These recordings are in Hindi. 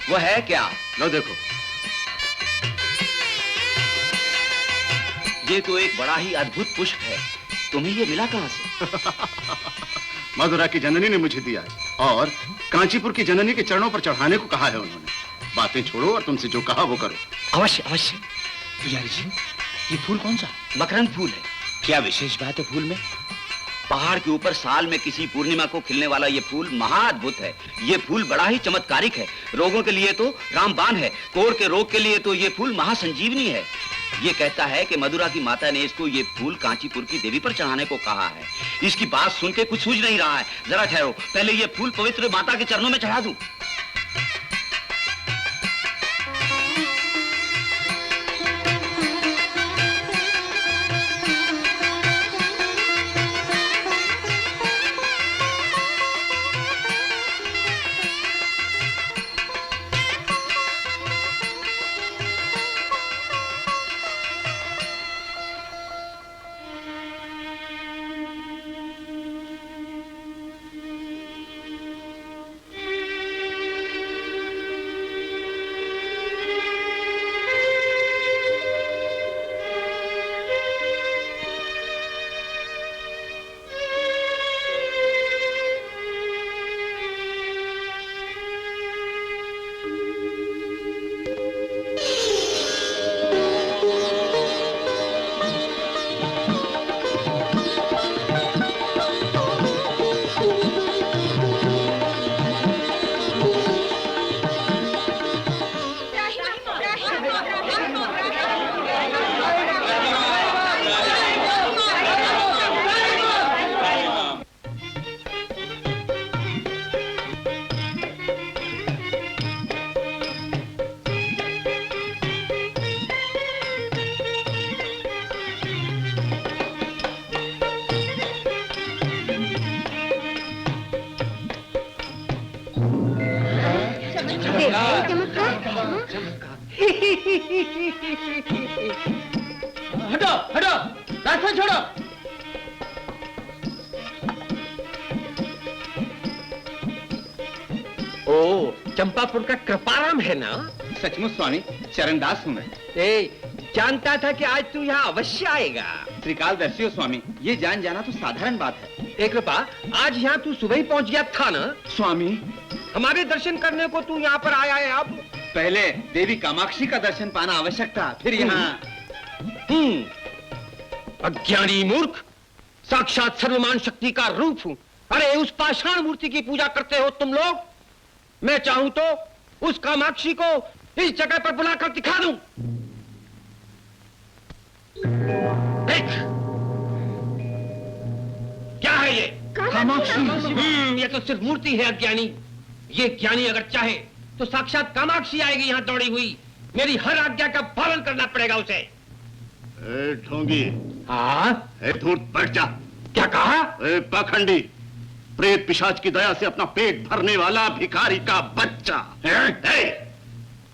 वो है क्या? लो देखो। ये तो एक बड़ा ही अद्भुत पुष्प है। तुम्हें ये मिला कहां से? मधुरा की जननी ने मुझे दिया है और कांचीपुर की जननी के चरणों पर चढ़ाने को कहा है उन्होंने। बातें छोड़ो और तुमसे जो कहा वो करो। अवश्य अवश्य। पुजारी जी, ये फूल कौन सा? मकरंद फूल है। क्या विशेष बात है फूल में? पहाड़ के ऊपर साल में किसी पूर्णिमा को खिलने वाला ये फूल महाअद्भुत है। ये फूल बड़ा ही चमत्कारिक है। रोगों के लिए तो रामबाण है, कोढ़ के रोग के लिए तो ये फूल महासंजीवनी है। ये कहता है कि मधुरा की माता ने इसको ये फूल कांचीपुर की देवी पर चढ़ाने को कहा है। इसकी बात सुन के कुछ सूझ नहीं रहा है। जरा ठहरो, पहले ये फूल पवित्र माता के चरणों में चढ़ा दूं। हटो हटो, रास्ता छोड़ो। ओ, चंपापुर का कृपाराम है ना? सचमुच स्वामी, चरणदास हूँ मैं। जानता था कि आज तू यहाँ अवश्य आएगा। त्रिकालदर्शी हो स्वामी, ये जान जाना तो साधारण बात है। एक कृपा, आज यहाँ तू सुबह ही पहुँच गया था ना? स्वामी, हमारे दर्शन करने को तू यहाँ पर आया है अब? पहले देवी कामाक्षी का दर्शन पाना आवश्यक था, फिर यहाँ। अज्ञानी मूर्ख, साक्षात सर्वमान शक्ति का रूप हूँ। अरे उस पाषाण मूर्ति की पूजा करते हो तुम लोग। मैं चाहूं तो उस कामाक्षी को इस जगह पर बुलाकर दिखा दूं। देख, क्या है ये? कामाक्षी। ये तो सिर्फ मूर्ति है अज्ञानी। ये ज्ञानी अगर चाहे तो साक्षात कामाक्षी आएगी यहाँ दौड़ी हुई। मेरी हर आज्ञा का पालन करना पड़ेगा उसे। ढोंगी। हाँ? धूर्त बैठ जा। क्या कहा? पाखंडी, प्रेत पिशाच की दया से अपना पेट भरने वाला भिखारी का बच्चा।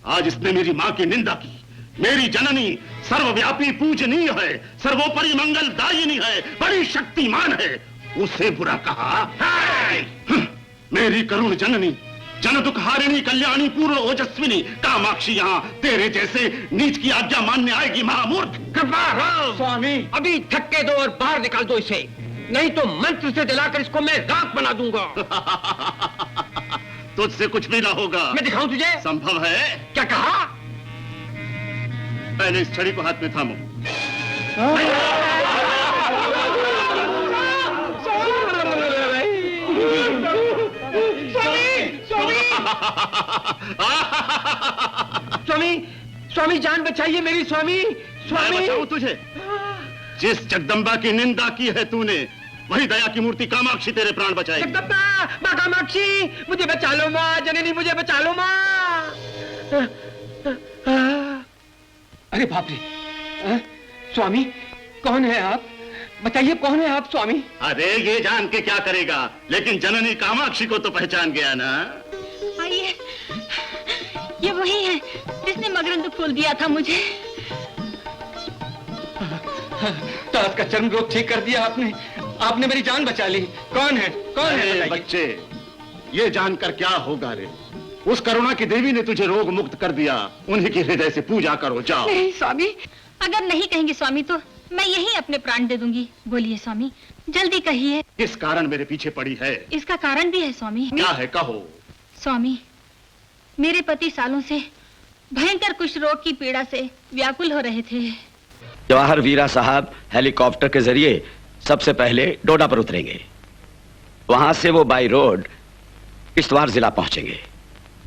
आज इसने मेरी माँ की निंदा की। मेरी जननी सर्वव्यापी पूजनीय है, सर्वोपरि मंगलदायिनी है, बड़ी शक्तिमान है, उसे बुरा कहा। मेरी करुण जननी, जन दुखहारिणी, कल्याणी, पूर्ण ओजस्विनी कामाक्षी यहाँ तेरे जैसे नीच की आज्ञा मानने आएगी? महामूर्ख। स्वामी, अभी धक्के दो और बाहर निकाल दो इसे, नहीं तो मंत्र से दिलाकर इसको मैं राख बना दूंगा। तुझसे कुछ भी ना होगा। मैं दिखाऊं तुझे? संभव है। क्या कहा? पहले इस छड़ी को हाथ में थामो। स्वामी, स्वामी जान बचाइए मेरी स्वामी। स्वामी, मैं बचाऊं तुझे? जिस जगदम्बा की निंदा की है तूने, वही दया की मूर्ति कामाक्षी तेरे प्राण बचाएगी। जगदम्बा, माँ कामाक्षी, मुझे बचा लो माँ, जननी मुझे बचा लो माँ। अरे बाप रे, स्वामी कौन है आप? बताइए कौन है आप स्वामी? अरे ये जान के क्या करेगा, लेकिन जननी कामाक्षी को तो पहचान गया ना। आइए, ये वही है जिसने मकरंद फूल दिया था मुझे। ताश का चर्म रोग ठीक कर दिया आपने। आपने मेरी जान बचा ली। कौन है? कौन है? बच्चे, ये जानकर क्या होगा रे? उस करुणा की देवी ने तुझे रोग मुक्त कर दिया, उन्हीं के हृदय से पूजा करो, जाओ। नहीं स्वामी, अगर नहीं कहेंगे स्वामी तो मैं यही अपने प्राण दे दूंगी। बोलिए स्वामी, जल्दी कहिए। किस कारण मेरे पीछे पड़ी है? इसका कारण भी है स्वामी। क्या है, कहो। स्वामी, मेरे पति सालों से भयंकर कुष्ठ रोग की पीड़ा से व्याकुल हो रहे थे। जवाहर वीरा साहब हेलीकॉप्टर के जरिए सबसे पहले डोडा पर उतरेंगे, वहां से वो बाई रोड किश्तवाड़ जिला पहुंचेंगे।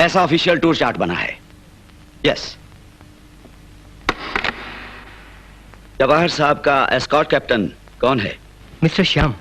ऐसा ऑफिशियल टूर चार्ट बना है। यस। जवाहर साहब का एस्कॉर्ट कैप्टन कौन है? मिस्टर श्याम।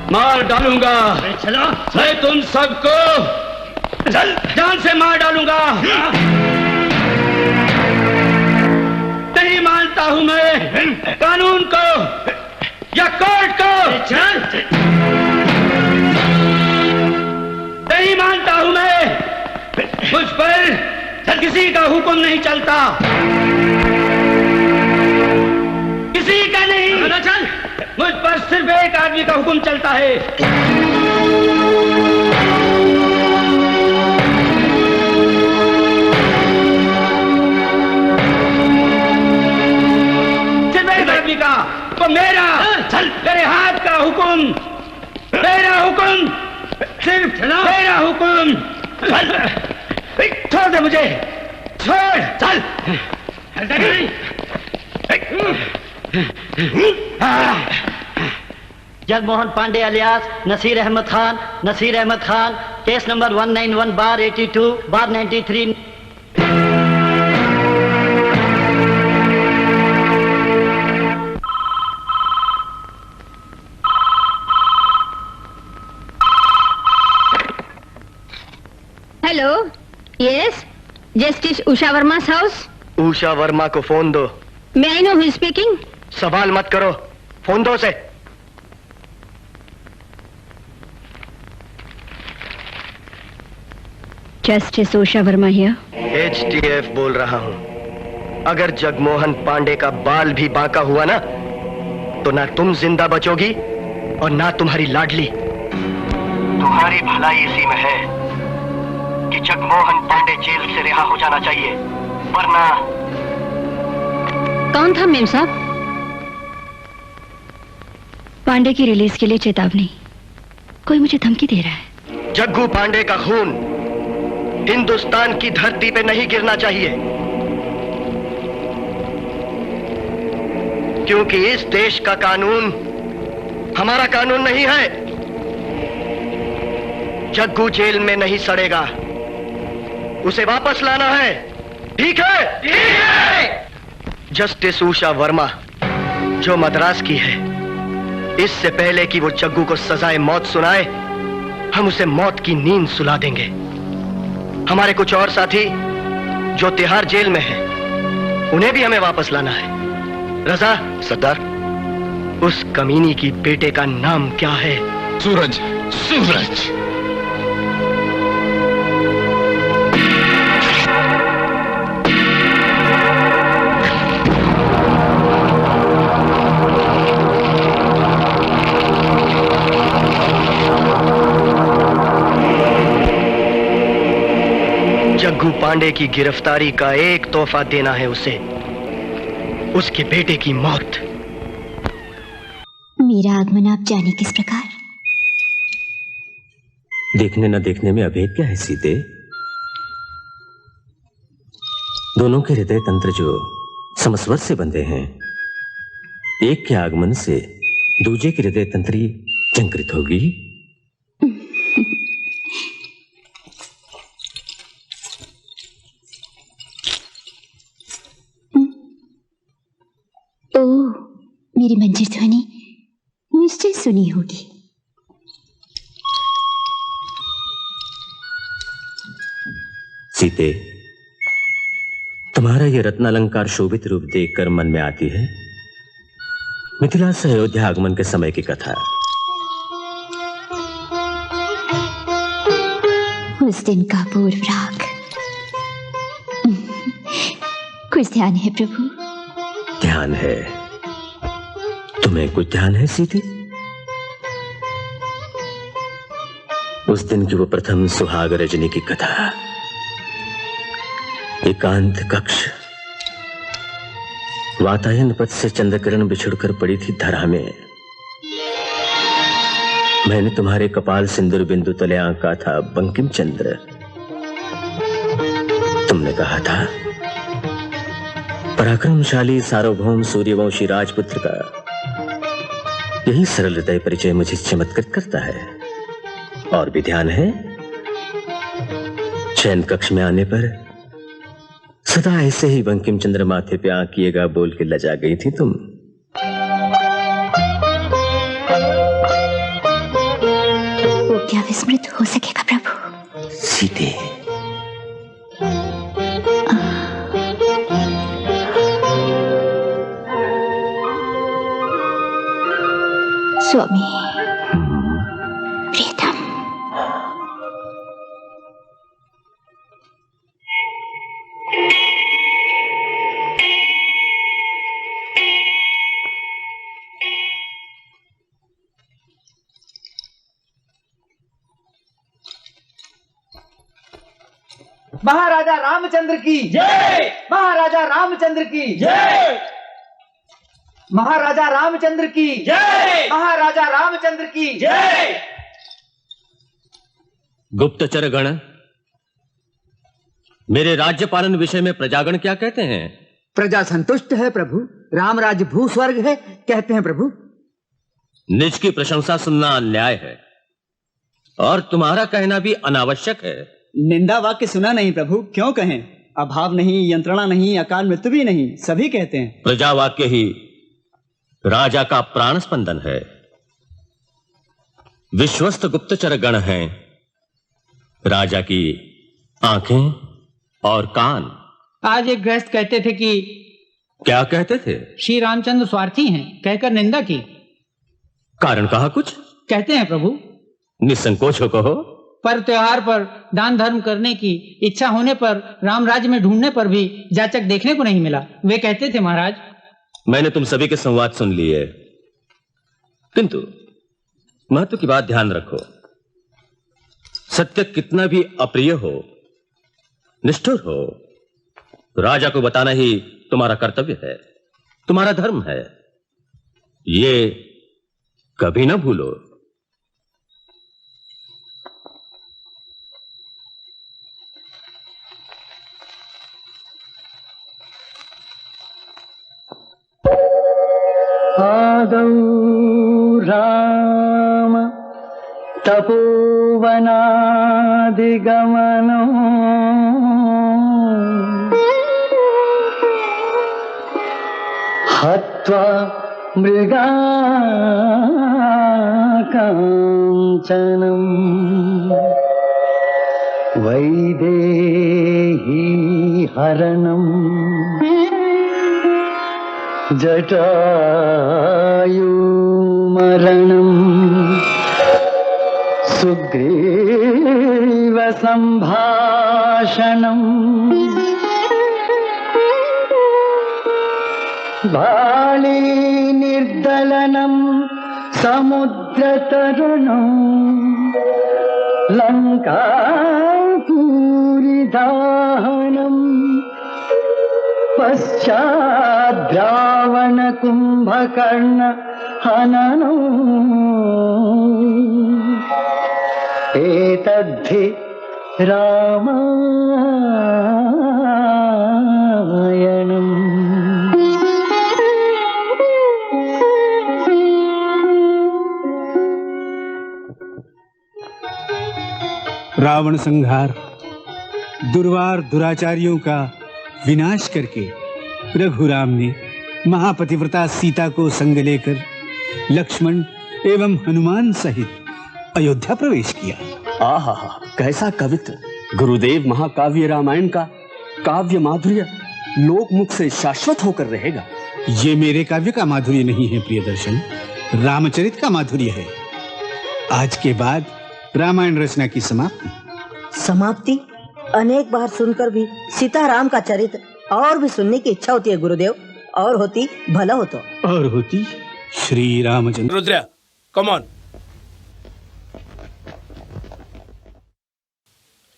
मार डालूंगा। चलो, मैं तुम सबको जान से मार डालूंगा। नहीं मानता हूं मैं कानून को या कोर्ट को। नहीं मानता हूं मैं, मुझ पर किसी का हुक्म नहीं चलता, किसी का नहीं। चल, मुझ पर सिर्फ एक आदमी का हुक्म चलता है। सिर्फ एक आदमी का, वो मेरा। चल, मेरे हाथ का हुक्म, मेरा हुक्म, सिर्फ मेरा हुक्म। छोड़ दे मुझे, छोड़। चल। Jagmohan Pandey alias Naseer Ahmed Khan, case number 191/82/93। Hello, yes, justice Usha Verma house. Usha Verma को फोन दो। May I know who is speaking? सवाल मत करो, फोन दो उसे। Justice Usha Verma here. HTF बोल रहा हूं। अगर जगमोहन पांडे का बाल भी बांका हुआ ना, तो ना तुम जिंदा बचोगी और ना तुम्हारी लाडली। तुम्हारी भलाई इसी में है कि जगमोहन पांडे जेल से रिहा हो जाना चाहिए, वरना। कौन था मेम साहब? पांडे की रिलीज के लिए चेतावनी। कोई मुझे धमकी दे रहा है। जग्गू पांडे का खून हिंदुस्तान की धरती पे नहीं गिरना चाहिए, क्योंकि इस देश का कानून हमारा कानून नहीं है। जग्गू जेल में नहीं सड़ेगा, उसे वापस लाना है। ठीक है? ठीक है। जस्टिस उषा वर्मा जो मद्रास की है, इससे पहले कि वो जग्गू को सजाए मौत सुनाए, हम उसे मौत की नींद सुला देंगे। हमारे कुछ और साथी जो तिहाड़ जेल में हैं, उन्हें भी हमें वापस लाना है। रजा। सरदार। उस कमीनी की बेटे का नाम क्या है? सूरज। सूरज। जग्गू पांडे की गिरफ्तारी का एक तोहफा देना है उसे, उसके बेटे की मौत। मेरा आगमन आप जाने किस प्रकार? देखने न देखने में अभेद क्या है सीते? दोनों के हृदय तंत्र जो समस्वर से बंधे हैं, एक के आगमन से दूजे की हृदय तंत्री चंकृत होगी। ओह, मेरी मंजीर ध्वनि निश्चय सुनी होगी। सीते, तुम्हारा यह रत्नालंकार शोभित रूप देखकर मन में आती है मिथिला से अयोध्या आगमन के समय की कथा। उस दिन का पूर्व राग कुछ ध्यान है प्रभु? ध्यान है? तुम्हें कुछ ध्यान है सीते? उस दिन की वो प्रथम सुहाग रजनी की कथा। एकांत कक्ष, वातायन पथ से चंद्रकिरण बिछुड़कर पड़ी थी धरा में। मैंने तुम्हारे कपाल सिंदूर बिंदु तले आंका था बंकिम चंद्र। तुमने कहा था, पराक्रमशाली सार्वभौम सूर्यवंशी राजपुत्र का यही सरल हृदय परिचय मुझे चमत्कृत करता है। और भी ध्यान है? शयन कक्ष में आने पर सदा ऐसे ही बंकिम चंद्र माथे पे आंकिएगा बोल के लजा गई थी तुम। वो क्या विस्मृत हो सकेगा प्रभु? सीते, स्वामी प्रियतम, महाराजा रामचंद्र की जय। महाराजा रामचंद्र की जय। महाराजा रामचंद्र की जय। महाराजा रामचंद्र की जय। गुप्तचर गण, मेरे राज्य पालन विषय में प्रजागण क्या कहते हैं? प्रजा संतुष्ट है प्रभु। राम राज्य भूस्वर्ग है कहते हैं प्रभु। निज की प्रशंसा सुनना अन्याय है और तुम्हारा कहना भी अनावश्यक है। निंदा वाक्य सुना नहीं प्रभु, क्यों कहें? अभाव नहीं, यंत्रणा नहीं, अकाल मृत्यु भी नहीं, सभी कहते हैं। प्रजा वाक्य ही राजा का प्राण स्पंदन है। विश्वस्त गुप्तचर गण हैं राजा की आंखें और कान। आज एक गृहस्थ कहते थे कि क्या कहते थे? श्री रामचंद्र स्वार्थी हैं कहकर निंदा की। कारण कहा कुछ? कहते हैं प्रभु, निसंकोच हो कहो। पर त्योहार पर दान धर्म करने की इच्छा होने पर राम राज्य में ढूंढने पर भी जाचक देखने को नहीं मिला। वे कहते थे महाराज। मैंने तुम सभी के संवाद सुन लिए, किंतु महत्व की बात ध्यान रखो। सत्य कितना भी अप्रिय हो, निष्ठुर हो, राजा को बताना ही तुम्हारा कर्तव्य है, तुम्हारा धर्म है। ये कभी ना भूलो। आदौ राम तपोवनादिगमनो हत्वा मृगाकाञ्चनम् वैदेही हरणम् जटायुमरणम् सुग्रीव सम्भाषणम् बाली निर्दलनम् समुद्रतरुणम् लङ्कापूरिदाहनम् पश्चाद्रावण कुंभकर्ण हननो एतद्धि रामायणम्। रावण संहार, दुर्वार दुराचारियों का विनाश करके रघुराम ने महापतिव्रता सीता को संग लेकर लक्ष्मण एवं हनुमान सहित अयोध्या प्रवेश किया। आहा, कैसा कवित्व! गुरुदेव महाकाव्य रामायण का काव्य माधुर्य लोकमुख से शाश्वत होकर रहेगा। ये मेरे काव्य का माधुर्य नहीं है प्रियदर्शन, रामचरित का माधुर्य है। आज के बाद रामायण रचना की समाप्ति अनेक बार सुनकर भी सीताराम का चरित्र और भी सुनने की इच्छा होती है गुरुदेव। और होती भला हो तो। और होती श्री रामचंद्र। Rudra, come on.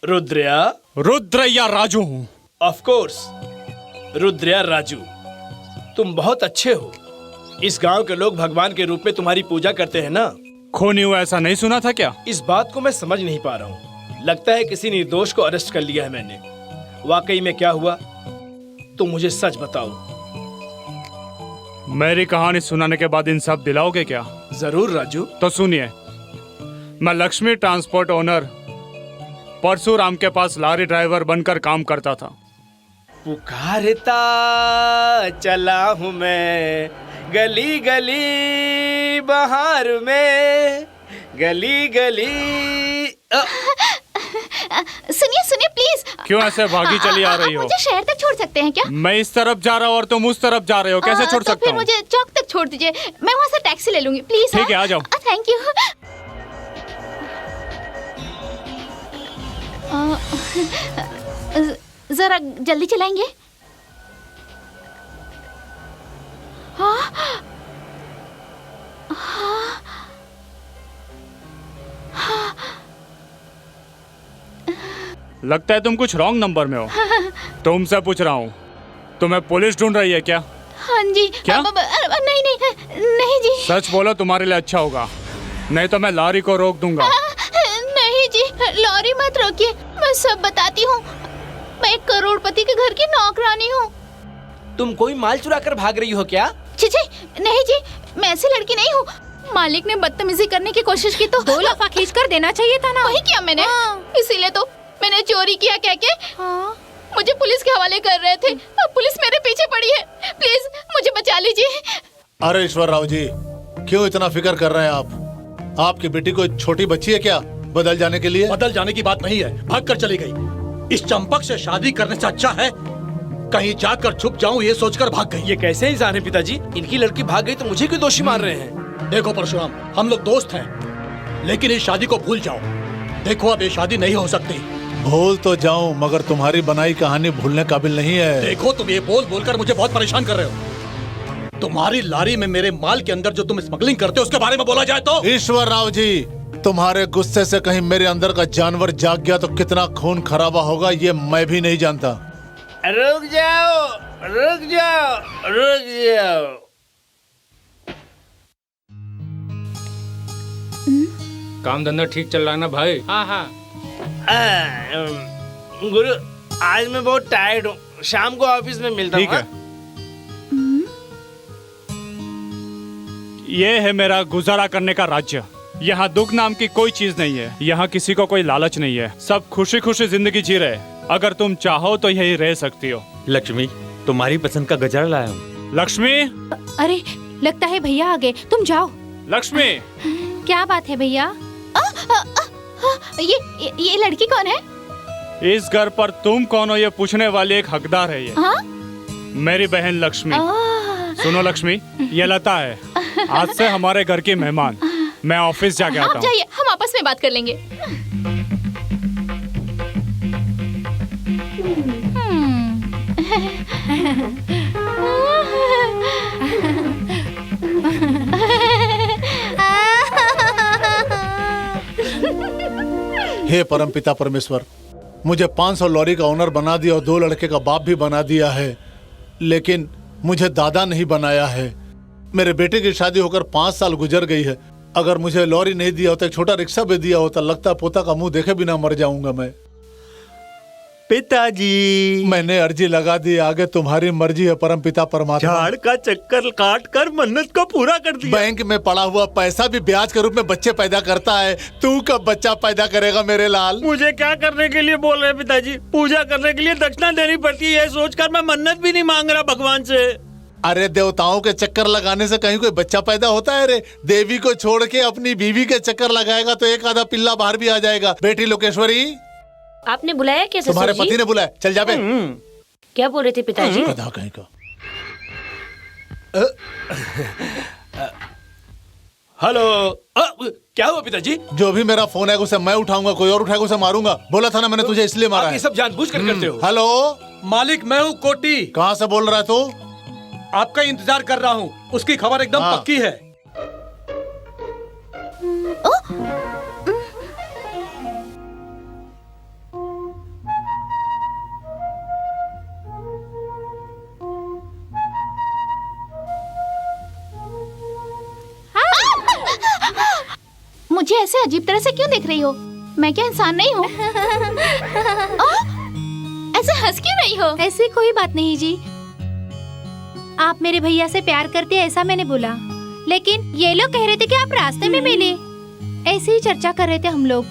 रुद्र या राजू हूं। Of course, Rudra Raju. तुम बहुत अच्छे हो। इस गांव के लोग भगवान के रूप में तुम्हारी पूजा करते हैं ना? खूनी हुआ ऐसा नहीं सुना था क्या? इस बात को मैं समझ नहीं पा रहा हूँ। लगता है किसी निर्दोष को अरेस्ट कर लिया है मैंने। वाकई में क्या हुआ तुम मुझे सच बताओ। मेरी कहानी सुनाने के बाद इंसाफ दिलाओगे क्या? जरूर राजू। तो सुनिए, मैं लक्ष्मी ट्रांसपोर्ट ओनर परशुराम के पास लारी ड्राइवर बनकर काम करता था। पुकारता चला हूँ मैं गली गली बहार में, गली गली। सुनिए सुनिए प्लीज। क्यों ऐसे भागी चली आ रही हो? मुझे शहर तक छोड़ सकते हैं क्या? मैं इस तरफ जा रहा हूँ और तुम उस तरफ जा रहे हो, कैसे छोड़ सकता हूँ? फिर मुझे चौक तक छोड़ दीजिए, मैं वहाँ से टैक्सी ले लूंगी प्लीज। ठीक है, आ जाओ। Thank you. जरा जल्दी चलाएंगे। हाँ? हाँ? हाँ? लगता है तुम कुछ रॉन्ग नंबर में हो। तुमसे पूछ रहा हूँ, तुम्हें पुलिस ढूंढ रही है क्या? हाँ जी। क्या? नहीं नहीं नहीं जी। सच बोलो, तुम्हारे लिए अच्छा होगा, नहीं तो मैं लॉरी को रोक दूंगा। नहीं जी, लॉरी मत रोकिए, मैं सब बताती हूँ। मैं एक करोड़पति के घर की नौकरानी हूँ। तुम कोई माल चुरा कर भाग रही हो क्या? जी नहीं जी, मैं ऐसी लड़की नहीं हूँ। मालिक ने बदतमीजी करने की कोशिश की तो 2 लफा खींच कर देना चाहिए था ना। वही किया मैंने। इसीलिए तो मैंने चोरी किया कह के मुझे पुलिस के हवाले कर रहे थे। अब पुलिस मेरे पीछे पड़ी है, प्लीज मुझे बचा लीजिए। अरे ईश्वर राव जी, क्यों इतना फिक्र कर रहे हैं आप? आपकी बेटी कोई छोटी बच्ची है क्या बदल जाने के लिए? बदल जाने की बात नहीं है, भाग कर चली गई। इस चंपक से शादी करने से अच्छा है कहीं जाकर छुप जाऊं ये सोचकर भाग गई। ये कैसे इंसान है पिताजी? इनकी लड़की भाग गई तो मुझे क्यों दोषी मान रहे हैं? देखो परशुराम, हम लोग दोस्त हैं, लेकिन इस शादी को भूल जाओ। देखो अब ये शादी नहीं हो सकती। भूल तो जाऊं मगर तुम्हारी बनाई कहानी भूलने काबिल नहीं है। देखो तुम ये बोल बोलकर मुझे बहुत परेशान कर रहे हो। तुम्हारी लारी में मेरे माल के अंदर जो तुम स्मगलिंग करते हो उसके बारे में बोला जाए तो। ईश्वर राव जी, तुम्हारे गुस्से से कहीं मेरे अंदर का जानवर जाग गया तो कितना खून खराबा होगा ये मैं भी नहीं जानता। रुक जाओ, रुक जाओ, रुक जाओ। काम धंधा ठीक चल रहा है ना भाई? हाँ हाँ। गुरु, आज मैं बहुत टायर्ड हूँ, शाम को ऑफिस में मिलता हूँ। ठीक है। ये है मेरा गुजारा करने का राज्य। यहाँ दुख नाम की कोई चीज नहीं है। यहाँ किसी को कोई लालच नहीं है। सब खुशी खुशी जिंदगी जी रहे। अगर तुम चाहो तो यही रह सकती हो। लक्ष्मी, तुम्हारी पसंद का गजरा लाया हूँ। लक्ष्मी। अरे लगता है भैया आ गए, तुम जाओ। लक्ष्मी। क्या बात है भैया? ये लड़की कौन है? इस घर पर तुम कौन हो ये पूछने वाले एक हकदार है ये। हाँ? मेरी बहन लक्ष्मी। सुनो लक्ष्मी, ये लता है, आज से हमारे घर की मेहमान। मैं ऑफिस जाके आता हूँ। आप जाइए, हम आपस में बात कर लेंगे। हे परमपिता परमेश्वर, मुझे 500 लॉरी का ओनर बना दिया और 2 लड़के का बाप भी बना दिया है, लेकिन मुझे दादा नहीं बनाया है। मेरे बेटे की शादी होकर 5 साल गुजर गई है। अगर मुझे लॉरी नहीं दिया होता, एक छोटा रिक्शा भी दिया होता, लगता पोता का मुंह देखे बिना मर जाऊंगा मैं। पिताजी, मैंने अर्जी लगा दी, आगे तुम्हारी मर्जी है परमपिता परमात्मा। झाड़ का चक्कर काट कर मन्नत को पूरा कर दिया। बैंक में पड़ा हुआ पैसा भी ब्याज के रूप में बच्चे पैदा करता है। तू कब बच्चा पैदा करेगा मेरे लाल? मुझे क्या करने के लिए बोल रहे पिताजी? पूजा करने के लिए दक्षिणा देनी पड़ती है, सोचकर मैं मन्नत भी नहीं मांग रहा भगवान से। अरे देवताओं के चक्कर लगाने से कहीं कोई बच्चा पैदा होता है रे? देवी को छोड़ के अपनी बीवी के चक्कर लगाएगा तो एक आधा पिल्ला बाहर भी आ जाएगा। बेटी लोकेश्वरी, आपने बुलाया क्या? तुम्हारे पति ने बुलाया, चल जा बे। क्या बोल रहे थे पिताजी? गधा कहीं का। हेलो। क्या हुआ पिताजी? जो भी मेरा फोन है उसे मैं उठाऊंगा, कोई और उठाएगा उसे मारूंगा। बोला था ना मैंने तुझे इसलिए मारा है। ये सब जानबूझ कर करते हो। हेलो मालिक, मैं हूँ कोटी। कहाँ से बोल रहा है तू? आपका इंतजार कर रहा हूँ, उसकी खबर एकदम पक्की है। मुझे ऐसे अजीब तरह से क्यों देख रही हो? मैं क्या इंसान नहीं हूँ? ऐसे हंस क्यों रही हो? ऐसी कोई बात नहीं जी। आप मेरे भैया से प्यार करते हैं ऐसा मैंने बोला, लेकिन ये लोग कह रहे थे कि आप रास्ते में मिले। ऐसे ही चर्चा कर रहे थे हम लोग।